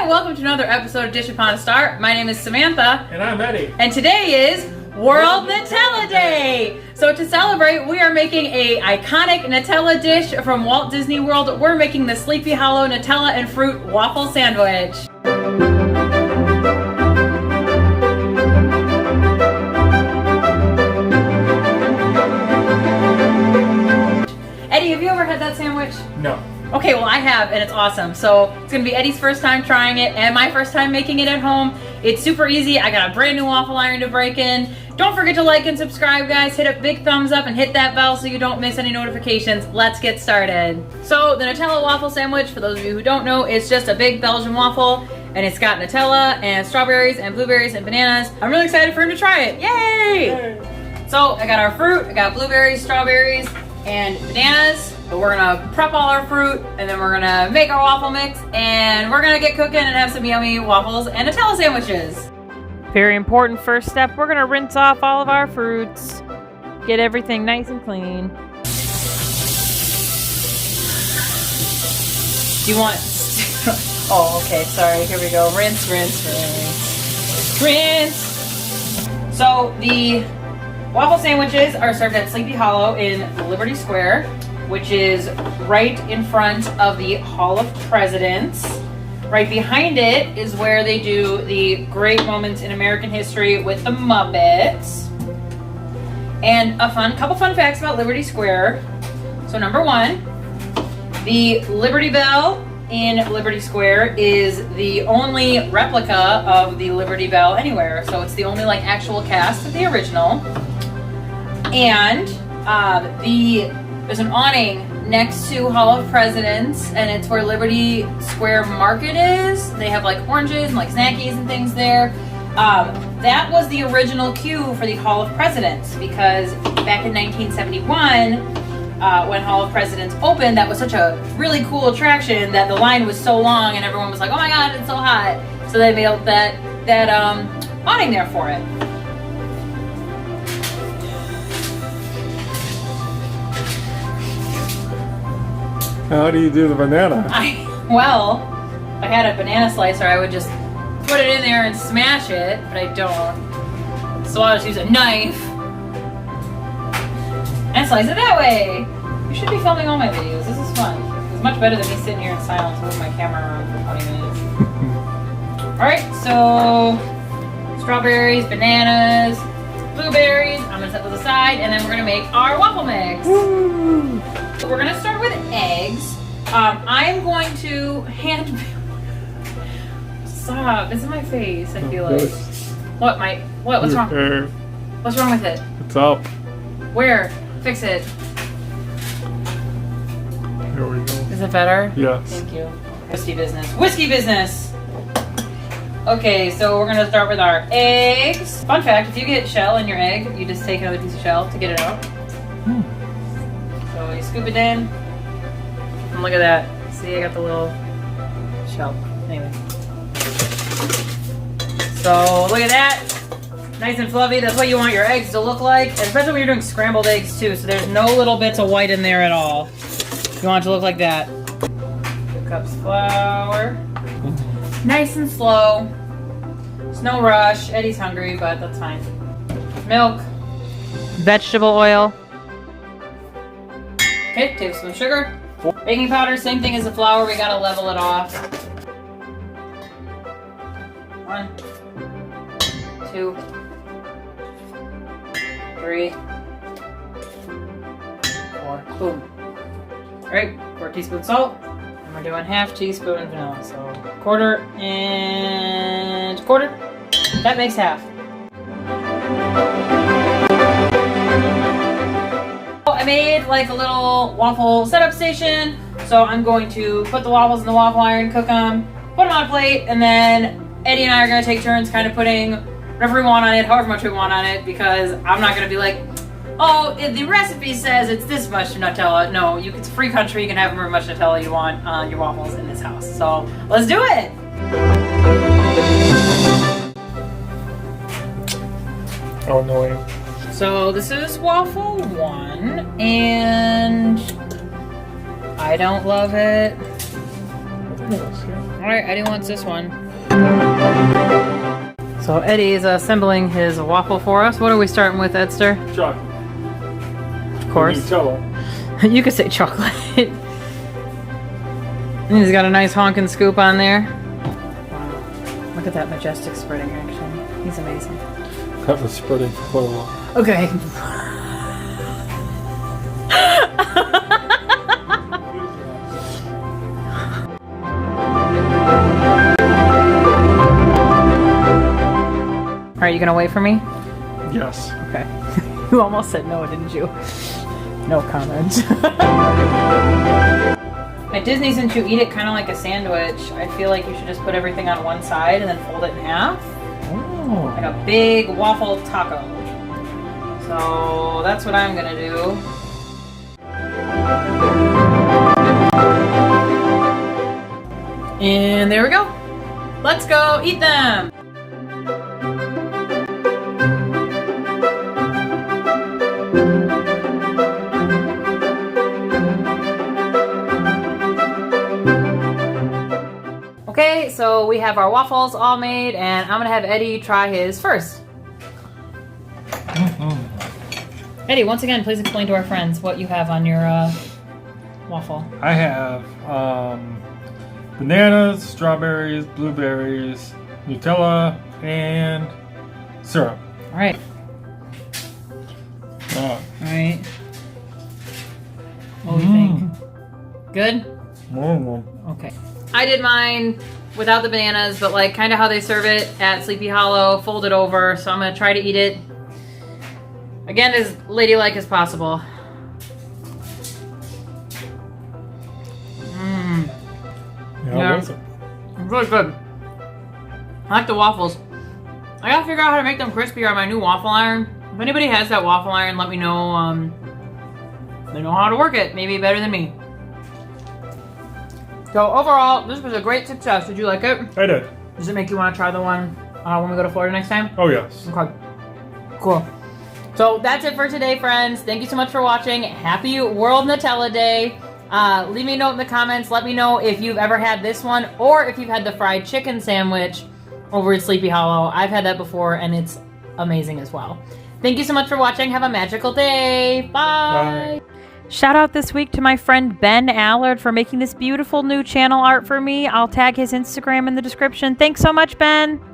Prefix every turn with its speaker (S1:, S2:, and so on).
S1: Hi, welcome to another episode of Dish Upon a Star. My name is Samantha.
S2: And I'm Eddie.
S1: And today is World Nutella Day. So to celebrate, we are making a iconic Nutella dish from Walt Disney World. We're making the Sleepy Hollow Nutella and Fruit Waffle Sandwich. Eddie, have you ever had that sandwich?
S2: No.
S1: Okay, well I have, and it's awesome. So it's gonna be Eddie's first time trying it and my first time making it at home. It's super easy. I got a brand new waffle iron to break in. Don't forget to like and subscribe, guys. Hit a big thumbs up and hit that bell so you don't miss any notifications. Let's get started. So the Nutella waffle sandwich, for those of you who don't know, is just a big Belgian waffle, and it's got Nutella and strawberries and blueberries and bananas. I'm really excited for him to try it. Yay! So I got our fruit. I got blueberries, strawberries, and bananas. But we're gonna prep all our fruit, and then we're gonna make our waffle mix, and we're gonna get cooking and have some yummy waffles and Nutella sandwiches. Very important first step, we're gonna rinse off all of our fruits. Get everything nice and clean. Do you want it? Oh, okay, sorry, here we go. Rinse, rinse, rinse. Rinse! So the waffle sandwiches are served at Sleepy Hollow in Liberty Square, which is right in front of the Hall of Presidents. Right behind it is where they do the great moments in American history with the Muppets. And a couple fun facts about Liberty Square. So number one, the Liberty Bell in Liberty Square is the only replica of the Liberty Bell anywhere. So it's the only actual cast of the original. And there's an awning next to Hall of Presidents, and it's where Liberty Square Market is. They have oranges and snackies and things there. That was the original queue for the Hall of Presidents, because back in 1971, when Hall of Presidents opened, that was such a really cool attraction that the line was so long and everyone was like, oh my god, it's so hot. So they built that awning there for it.
S2: How do you do the banana?
S1: Well, if I had a banana slicer, I would just put it in there and smash it, but I don't. So I'll just use a knife and slice it that way. You should be filming all my videos. This is fun. It's much better than me sitting here in silence moving my camera around for 20 minutes. Alright, so strawberries, bananas, blueberries. I'm going to set those aside, and then we're going to make our waffle mix.
S2: Woo!
S1: So we're gonna start with eggs. I'm going to Stop! It's in my face. I feel like. What's wrong? What's wrong with it?
S2: It's up.
S1: Where? Fix it.
S2: Here we go.
S1: Is it better?
S2: Yes.
S1: Thank you. Whiskey business. Whiskey business. Okay, so we're gonna start with our eggs. Fun fact: if you get shell in your egg, you just take another piece of shell to get it out. So you scoop it in, and look at that. See, I got the little shell. Anyway. So look at that. Nice and fluffy. That's what you want your eggs to look like. And especially when you're doing scrambled eggs too. So there's no little bits of white in there at all. You want it to look like that. 2 cups flour. Nice and slow. There's no rush. Eddie's hungry, but that's fine. Milk. Vegetable oil. Okay, tablespoon of sugar. Baking powder, same thing as the flour, we gotta level it off. 1, 2, 3, 4. Boom. Alright, 4 teaspoons salt. And we're doing ½ teaspoon vanilla. So quarter and quarter. That makes half. I made a little waffle setup station, so I'm going to put the waffles in the waffle iron, cook them, put them on a plate, and then Eddie and I are going to take turns kind of putting whatever we want on it, however much we want on it, because I'm not going to be like, oh, the recipe says it's this much Nutella. No, it's a free country, you can have however much Nutella you want on your waffles in this house. So let's do it!
S2: Oh no.
S1: So this is waffle 1, and I don't love it. Alright, Eddie wants this one. So Eddie is assembling his waffle for us. What are we starting with, Edster?
S2: Chocolate.
S1: Of course.
S2: Nutella.
S1: You could say chocolate. And he's got a nice honkin' scoop on there. Wow. Look at that majestic spreading action. He's amazing.
S2: That was spreading for quite a while.
S1: Okay. Are you gonna wait for me?
S2: Yes.
S1: Okay. You almost said no, didn't you? No comment. At Disney, since you eat it kind of like a sandwich, I feel like you should just put everything on one side and then fold it in half.
S2: Oh.
S1: Like a big waffle taco. So that's what I'm gonna do. And there we go. Let's go eat them. Okay, so we have our waffles all made, and I'm gonna have Eddie try his first. Eddie, once again, please explain to our friends what you have on your waffle.
S2: I have bananas, strawberries, blueberries, Nutella, and syrup.
S1: All right.
S2: Oh.
S1: All right. What do you think? Good? Okay. I did mine without the bananas, but like kind of how they serve it at Sleepy Hollow, fold it over. So I'm going to try to eat it, again, as ladylike as possible.
S2: Yeah, was it?
S1: It's really good. I like the waffles. I gotta figure out how to make them crispier on my new waffle iron. If anybody has that waffle iron, let me know. They know how to work it. Maybe better than me. So overall, this was a great success. Did you like it?
S2: I did.
S1: Does it make you want to try the one when we go to Florida next time?
S2: Oh, yes.
S1: Okay. Cool. So that's it for today, friends. Thank you so much for watching. Happy World Nutella Day. Leave me a note in the comments. Let me know if you've ever had this one or if you've had the fried chicken sandwich over at Sleepy Hollow. I've had that before, and it's amazing as well. Thank you so much for watching. Have a magical day. Bye.
S2: Bye.
S1: Shout out this week to my friend Ben Allard for making this beautiful new channel art for me. I'll tag his Instagram in the description. Thanks so much, Ben.